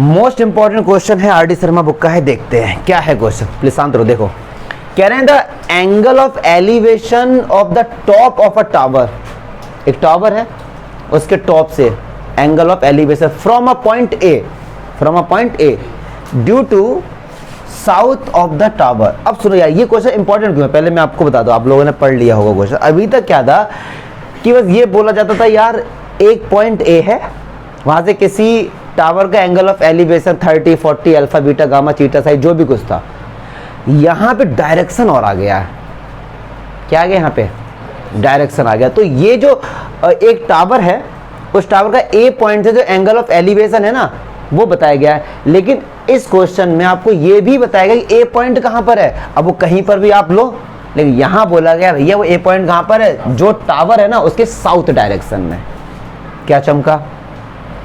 Most important question है, R D Sharma book का है, देखते हैं क्या है क्वेश्चन। प्लीज शांत रहो। देखो कह रहे हैं the angle of elevation of the top of a tower. एक टावर है, उसके टॉप से angle of elevation from a point A due to south of the tower. अब सुनो यार, ये क्वेश्चन इंपॉर्टेंट क्यों है, पहले मैं आपको बता दूं, आप लोगों ने पढ़ लिया होगा क्वेश्चन। अभी तक क्या था कि बस ये बोला जाता था यार एक पॉइंट ए है, वहां से किसी टावर का angle of elevation 30, 40, alpha, beta, gamma, theta, psi, जो भी कुछ था। यहां पे डायरेक्शन और आ गया है। क्या आ गया यहाँ पे? डायरेक्शन आ गया। तो ये जो एक टावर है, उस टावर का ए पॉइंट से जो एंगल ऑफ एलिवेशन है ना, वो बताया गया है। लेकिन इस क्वेश्चन में आपको ये भी बताया गया कि ए पॉइंट कहां पर है। अब वो कहीं पर भी आप लो, लेकिन यहां बोला गया भैया वो ए पॉइंट कहां पर है, जो टावर है ना उसके साउथ डायरेक्शन में। क्या चमका?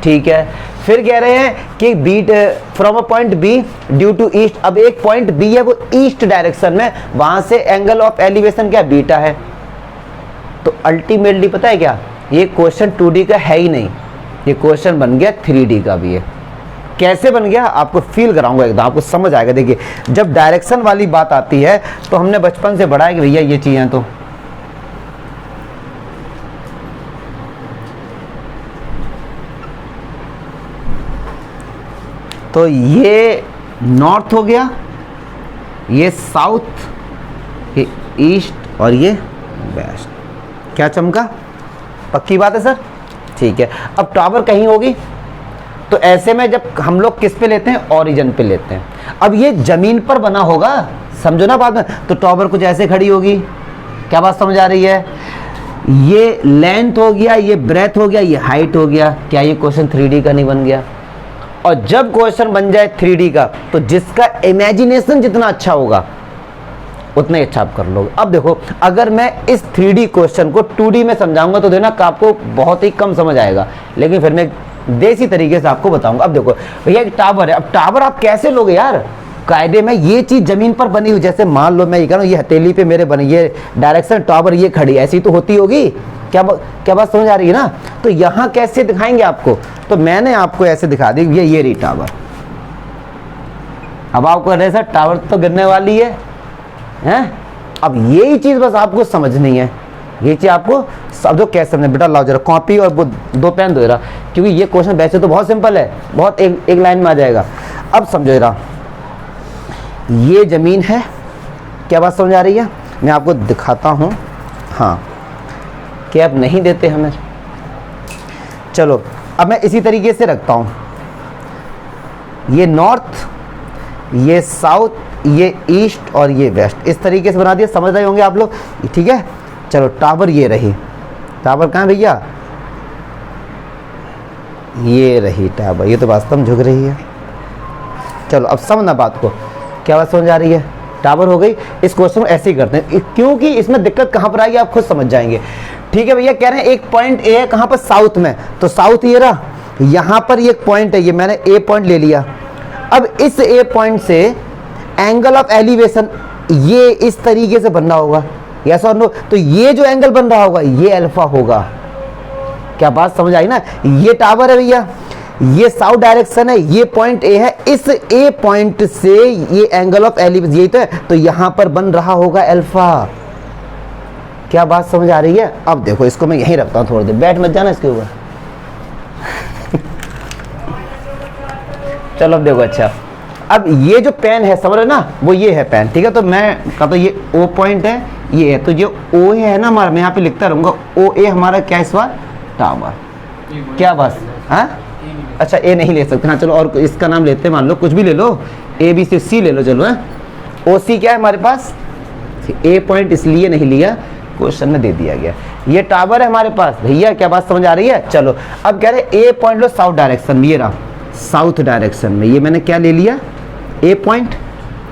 ठीक है। फिर कह रहे हैं कि beat from a point B due to east. अब एक पॉइंट बी है, वो ईस्ट डायरेक्शन में, वहां से एंगल ऑफ एलिवेशन क्या? बीटा है। तो अल्टीमेटली पता है क्या, ये क्वेश्चन 2D का है ही नहीं, ये क्वेश्चन बन गया 3D का भी है। कैसे बन गया आपको फील कराऊंगा एकदम, आपको समझ आएगा। देखिए जब डायरेक्शन वाली बात आती है तो हमने बचपन से पढ़ा है कि भैया ये चीजें तो ये नॉर्थ हो गया, ये साउथ, ये ईस्ट और ये वेस्ट। क्या चमका? पक्की बात है सर? ठीक है। अब टावर कहीं होगी, तो ऐसे में जब हम लोग किस पे लेते हैं? ओरिजिन पे लेते हैं। अब ये जमीन पर बना होगा, समझो ना बात में, तो टावर कुछ ऐसे खड़ी होगी। क्या बात समझ आ रही है? ये लेंथ हो गया, ये ब्रेथ हो गया, ये हाइट हो गया। क्या ये क्वेश्चन 3D का नहीं बन गया? और जब क्वेश्चन बन जाए 3D का, तो जिसका इमेजिनेशन जितना अच्छा होगा उतना ही अच्छा आप कर लोगे। अब देखो, अगर मैं इस 3D क्वेश्चन को 2D में समझाऊंगा तो देना आपको बहुत ही कम समझ आएगा, लेकिन फिर मैं देसी तरीके से आपको बताऊंगा। अब देखो भैया एक टावर है, अब टावर आप कैसे लोगे यार? कायदे में ये चीज जमीन पर बनी हुई, जैसे मान लो मैं ये कह रहा हूँ, ये हथेली पे मेरे बनी, ये डायरेक्शन टावर ये खड़ी, ऐसी तो होती होगी। क्या बात समझ आ रही है ना? तो यहाँ कैसे दिखाएंगे आपको? तो मैंने आपको ऐसे दिखा दी, ये रही टावर। अब आपको कह रहे सर टावर तो गिरने वाली है, हैं? अब यही चीज बस आपको समझनी है, ये चीज आपको समझो कैसे समझे। बेटा लाओ जरा कॉपी और 2 पेन दो जरा, क्योंकि ये क्वेश्चन वैसे तो बहुत सिंपल है, बहुत एक लाइन में आ जाएगा। अब समझो जरा, ये जमीन है। क्या बात समझ आ रही है? मैं आपको दिखाता हूं। हाँ, क्या आप नहीं देते हमें? चलो अब मैं इसी तरीके से रखता हूं, ये नॉर्थ, ये साउथ, ये ईस्ट और ये वेस्ट, इस तरीके से बना दिया। समझ रहे होंगे आप लोग? ठीक है। चलो टावर ये रही, टावर कहाँ भैया? ये रही टावर, ये तो वास्तव में झुक रही है। चलो अब समझना बात को, क्या बात समझ आ रही है? टावर हो गई। इस क्वेश्चन को ऐसे ही करते हैं, क्योंकि इसमें दिक्कत कहाँ पर आएगी आप खुद समझ जाएंगे। ठीक है भैया, कह रहे हैं एक पॉइंट ए है, कहाँ पर? साउथ में। तो साउथ ये रहा, यहाँ पर ये पॉइंट है, ये मैंने ए पॉइंट ले लिया। अब इस ए पॉइंट से एंगल ऑफ एलिवेशन ये इस तरीके से बनना होगा, यस और नो? तो ये जो एंगल बन रहा होगा ये अल्फा होगा। क्या बात समझ आई ना? ये टावर है भैया, ये साउथ डायरेक्शन है, ये पॉइंट ए है, इस ए पॉइंट से ये एंगल ऑफ एलिवेशन यही तो है, तो यहां पर बन रहा होगा अल्फा। क्या बात समझ आ रही है? अब देखो इसको मैं यहीं रखता हूं, थोड़ी देर बैठ मत जाना इसके ऊपर। चलो अब देखो, अच्छा अब ये जो पेन है समझ रहे ना, वो ये है पेन। ठीक है, तो मैं कहता हूं ये ओ पॉइंट है, ये है, तो जो ओ है ना हमारा, मैं यहाँ पे लिखता रहूंगा ओ ए हमारा क्या इस बार? टावर। क्या बस? हाँ अच्छा, ए नहीं ले सकते। हाँ चलो और इसका नाम लेते हैं, मान लो कुछ भी ले लो, ए बी सी ले लो। चलो ओ सी क्या है हमारे पास? ए पॉइंट इसलिए नहीं लिया, क्वेश्चन में दे दिया गया। ये टावर है हमारे पास भैया। क्या बात समझ आ रही है? चलो अब कह रहे ए पॉइंट लो साउथ डायरेक्शन में, ये रहा साउथ डायरेक्शन में, ये मैंने क्या ले लिया? ए पॉइंट।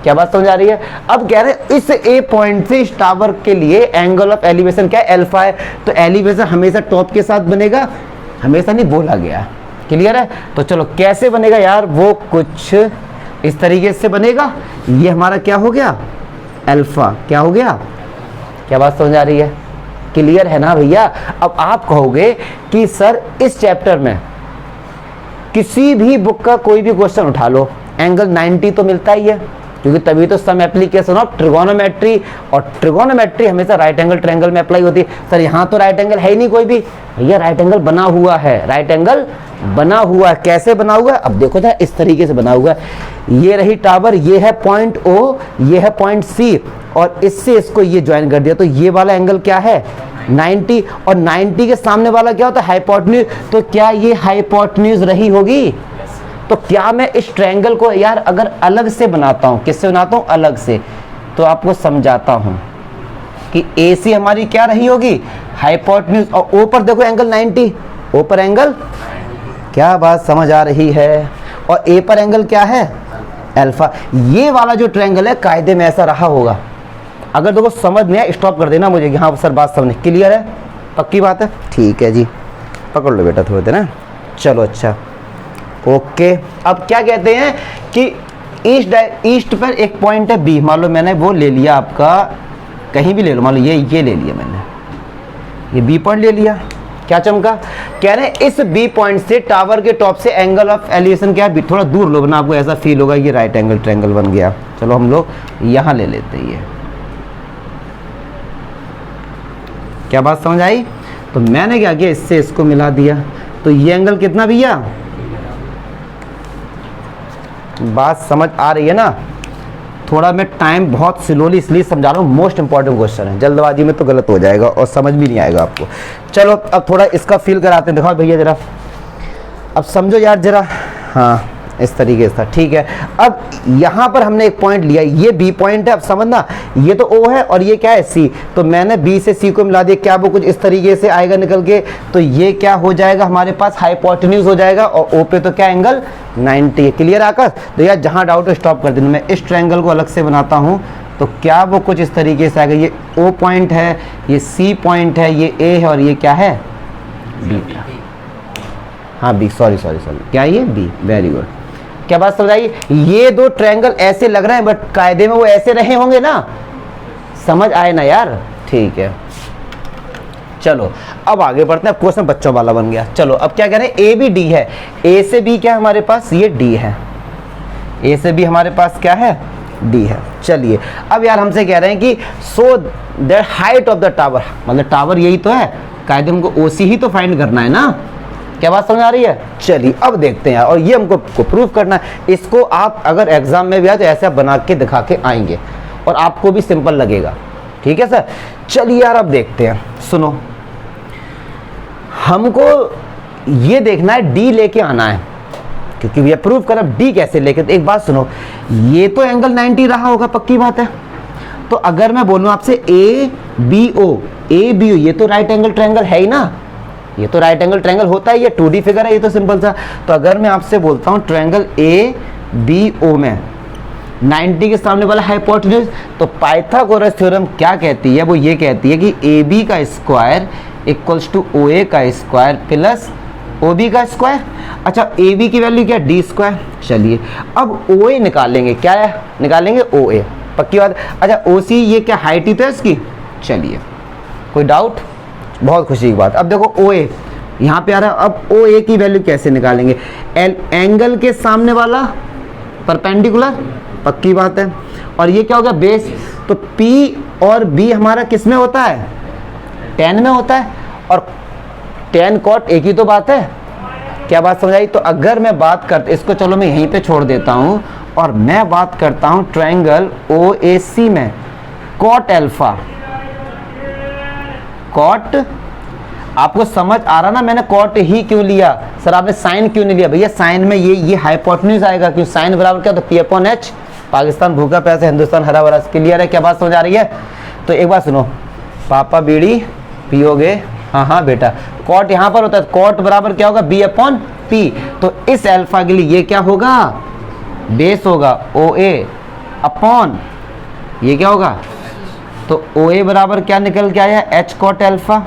क्या बात समझ आ रही है? अब कह रहे इस ए पॉइंट से इस टावर के लिए एंगल ऑफ एलिवेशन क्या है? अल्फा है। तो एलिवेशन हमेशा टॉप के साथ बनेगा, हमेशा नहीं बोला गया। क्लियर है? तो चलो कैसे बनेगा यार, वो कुछ इस तरीके से बनेगा। ये हमारा क्या हो गया? अल्फा। क्या हो गया? क्या बात समझ आ रही है? क्लियर है ना भैया? अब आप कहोगे कि सर इस चैप्टर में किसी भी बुक का कोई भी क्वेश्चन उठा लो, एंगल 90 तो मिलता ही है, क्योंकि तभी तो सम एप्लीकेशन ऑफ ट्रिगोनोमेट्री, और ट्रिगोनोमेट्री हमेशा राइट एंगल ट्रायंगल में अप्लाई होती है। सर यहाँ तो राइट एंगल है ही नहीं कोई भी, भैया राइट एंगल बना हुआ है, राइट एंगल बना हुआ है। कैसे बना हुआ है? अब देखो जरा, इस तरीके से बना हुआ है। ये रही टावर, ये है पॉइंट O, ये है पॉइंट C, और इससे इसको ये ज्वाइन कर दिया, तो ये वाला एंगल क्या है? 90, और 90 के सामने वाला क्या होता है? हाइपोटेन्यूज। तो क्या ये हाइपोटेन्यूज रही होगी? तो क्या मैं इस ट्रायंगल को यार अगर अलग से बनाता हूं, किससे बनाता हूं? अलग से, तो आपको समझाता हूं कि AC हमारी क्या रही होगी? हाइपोटेन्यूज, और O पर देखो एंगल 90, O पर एंगल, क्या बात समझ आ रही है? और A पर एंगल क्या है? अल्फा। ये वाला जो ट्रायंगल है कायदे में ऐसा रहा होगा। अगर देखो समझ में आए स्टॉप कर देना मुझे, यहाँ सर बात समझ क्लियर है? पक्की बात है? ठीक है जी, पकड़ लो बेटा थोड़ी देर ना। चलो अच्छा, ओके। अब क्या कहते हैं कि ईस्ट पर एक पॉइंट है B, मान लो मैंने वो ले लिया आपका, कहीं भी ले लो, मान लो ये ले लिया मैंने, ये B पॉइंट ले लिया। क्या चमका? कह रहे हैं इस B पॉइंट से टावर के टॉप से एंगल ऑफ एलिवेशन क्या है? थोड़ा दूर लो ना, आपको ऐसा फील होगा ये राइट एंगल ट्रायंगल बन गया। चलो हम लोग यहाँ ले लेते हैं। ये क्या बात समझ आई? तो मैंने क्या किया, इससे इसको मिला दिया, तो ये एंगल कितना भैया? बात समझ आ रही है ना? थोड़ा मैं टाइम बहुत स्लोली इसलिए समझा रहा हूँ, मोस्ट इंपॉर्टेंट क्वेश्चन है, जल्दबाजी में तो गलत हो जाएगा और समझ भी नहीं आएगा आपको। चलो अब थोड़ा इसका फील कराते हैं, दिखाओ भैया जरा, अब समझो यार जरा। हाँ इस तरीके से था, ठीक है। अब यहाँ पर हमने एक पॉइंट लिया, ये B पॉइंट है, अब समझना ये तो O है और ये क्या है C, तो मैंने B से C को मिला दिया, क्या वो कुछ इस तरीके से आएगा निकल के, तो ये क्या हो जाएगा हमारे पास? हाइपोटेन्यूज हो जाएगा, और O पे तो क्या एंगल? 90 है। क्लियर आकाश? तो यार जहाँ डाउट है स्टॉप कर देना, मैं इस ट्रायंगल को अलग से बनाता हूँ, तो क्या वो कुछ इस तरीके से आएगा? ये O पॉइंट है, ये C पॉइंट है, ये A है, और ये क्या है? B। हाँ B, सॉरी क्या ये? B। Very good. क्या बात समझ आई? ये दो ट्रायंगल ऐसे लग रहे हैं बट कायदे में वो ऐसे रहे होंगे ना, समझ आए ना यार? ठीक है, चलो अब आगे बढ़ते हैं। क्वेश्चन बच्चों वाला बन गया। चलो अब क्या कह रहे हैं? A B D है, A से B क्या है हमारे पास? ये D है, A से B हमारे पास क्या है? D है। चलिए अब यार हमसे कह रहे हैं कि so the height of the tower, मतलब टावर यही तो है, कायदे हमको OC ही तो फाइंड करना है ना। क्या बात समझ आ रही है? चलिए अब देखते हैं, और ये हमको प्रूव करना है। इसको आप अगर एग्जाम में भी आए तो ऐसा बना के दिखा के आएंगे और आपको भी सिंपल लगेगा। ठीक है सर? चलिए यार अब देखते हैं, सुनो, हमको ये देखना है D लेके आना है, क्योंकि ये प्रूव कर अब D कैसे लेके। तो एक बात सुनो, ये तो एंगल 90 रहा होगा, पक्की बात है। तो अगर मैं बोलूं आपसे ABO, ये तो राइट एंगल ट्रायंगल है ही ना, ये तो राइट एंगल ट्रायंगल होता है, ये 2D फिगर है, ये तो सिंपल सा। तो अगर मैं आपसे बोलता हूं ट्रायंगल ABO में 90 के सामने वाला हाइपोटेन्यूज, तो पाइथागोरस थ्योरम क्या कहती है? वो ये कहती है कि AB का स्क्वायर इक्वल्स टू OA का स्क्वायर प्लस OB का स्क्वायर। अच्छा AB की वैल्यू क्या? D square. चलिए अब OA निकालेंगे, क्या है? निकालेंगे OA, पक्की बात। अच्छा OC ये क्या हाइट ही तो है इसकी? चलिए कोई डाउट? बहुत खुशी की बात। अब देखो OA यहाँ पे आ रहा है, अब OA की वैल्यू कैसे निकालेंगे? एंगल के सामने वाला परपेंडिकुलर, पक्की बात है। और ये क्या होगा? बेस। तो P और B हमारा किस में होता है? tan में होता है, और tan cot एक ही तो बात है। क्या बात समझ आई? तो अगर मैं बात करता, इसको चलो मैं यहीं पे छोड़ देता हूँ, और मैं बात करता हूँ ट्रायंगल OAC में cot अल्फा, कॉट, आपको समझ आ रहा ना मैंने कॉट ही क्यों लिया? सर आपने साइन क्यों नहीं लिया? भैया साइन में ये हाइपोटेन्यूज आएगा, क्यों? साइन बराबर क्या? तो P/H। पाकिस्तान भूखा प्यासा, हिंदुस्तान हरा भरा। क्लियर है? क्या बात समझ आ रही है? तो एक बात सुनो, पापा बीड़ी पियोगे? हाँ बेटा, कॉट यहाँ पर होता है, कॉट बराबर क्या होगा? B/P। तो इस अल्फा के लिए ये क्या होगा? बेस होगा OA अपॉन ये क्या होगा? तो OA बराबर क्या निकल के आया? H cot alpha.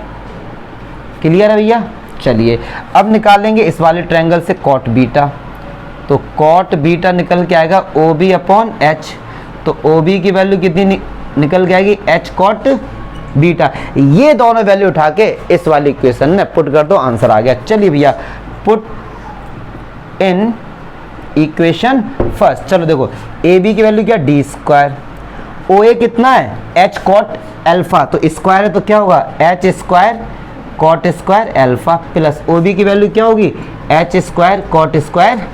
क्लियर है भैया? चलिए अब निकालेंगे इस वाले ट्रायंगल से cot बीटा, तो cot बीटा निकल के आएगा OB/H। तो OB की वैल्यू कितनी निकल के आएगी? H cot beta. ये दोनों वैल्यू उठा के इस वाली इक्वेशन में पुट कर दो, आंसर आ गया। चलिए भैया पुट इन इक्वेशन फर्स्ट। चलो देखो ए बी की वैल्यू क्या, डी स्क्वायर, ओ ए कितना है, एच कॉट एल्फा, तो स्क्वायर है तो क्या होगा, H square cot square alpha, plus O B की वैल्यू क्या होगी, एच स्क्वायर कॉट स्क्वायर।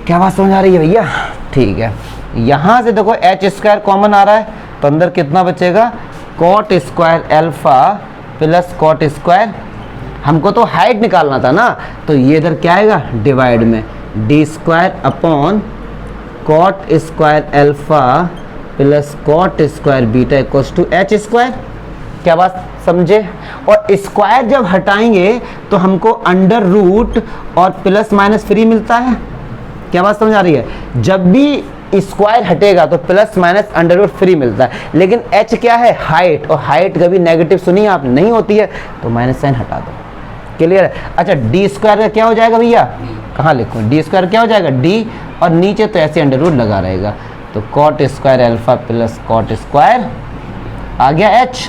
क्या बात समझ आ रही है भैया? ठीक है, यहां से देखो एच स्क्वायर कॉमन आ रहा है तो अंदर कितना बचेगा, cot square alpha plus cot square, हमको तो हाइट निकालना था ना, तो ये इधर क्या आएगा, डिवाइड में D square upon cot square alpha plus cot square beta equals to H square. क्या बात समझे? और स्क्वायर जब हटाएंगे तो हमको अंडर रूट और प्लस माइनस फ्री मिलता है। क्या बात समझ आ रही है? जब भी स्क्वायर हटेगा तो plus minus under root free मिलता है, लेकिन एच क्या है, हाइट, और हाइट कभी नेगेटिव सुनी आप नहीं होती है, तो माइनस साइन हटा दो। क्लियर है? अच्छा, डी स्क्वायर का क्या हो जाएगा भैया, कहाँ लिखूं, डी स्क्वायर क्या हो जाएगा, डी, और नीचे तो ऐसे अंडर रूट लगा रहेगा, तो cot square alpha plus cot square आ गया एच।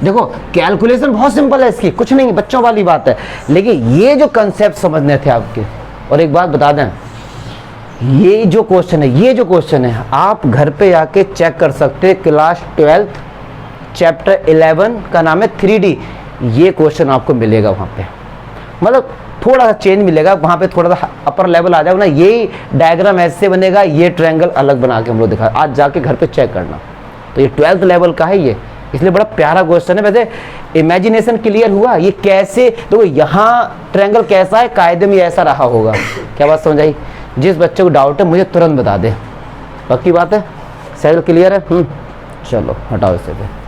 देखो कैलकुलेशन बहुत सिंपल है इसकी, कुछ नहीं, बच्चों वाली बात है, लेकिन ये जो कंसेप्ट समझने थे आपके। और एक बात बता दें, ये जो क्वेश्चन है आप घर पे आके चेक कर सकते हैं, क्लास 12 चैप्टर 11 का नाम है 3D, ये क्वेश्चन आपको मिलेगा वहाँ पे, मतलब थोड़ा सा चेंज मिलेगा वहाँ पे, थोड़ा सा अपर लेवल आ जाएगा ना, ये डायग्राम ऐसे बनेगा, ये ट्रायंगल अलग बना के हम लोग दिखा, आज जाके घर पे चेक करना। तो ये 12th लेवल का है ये, इसलिए बड़ा प्यारा क्वेश्चन है। वैसे इमेजिनेशन क्लियर हुआ, ये कैसे, तो यहाँ ट्रायंगल कैसा है, कायदे में ऐसा रहा होगा। क्या बात समझ आई? जिस बच्चे को डाउट है मुझे तुरंत बता दे, पक्की बात है, सर्कल क्लियर है? चलो हटाओ इसे पे।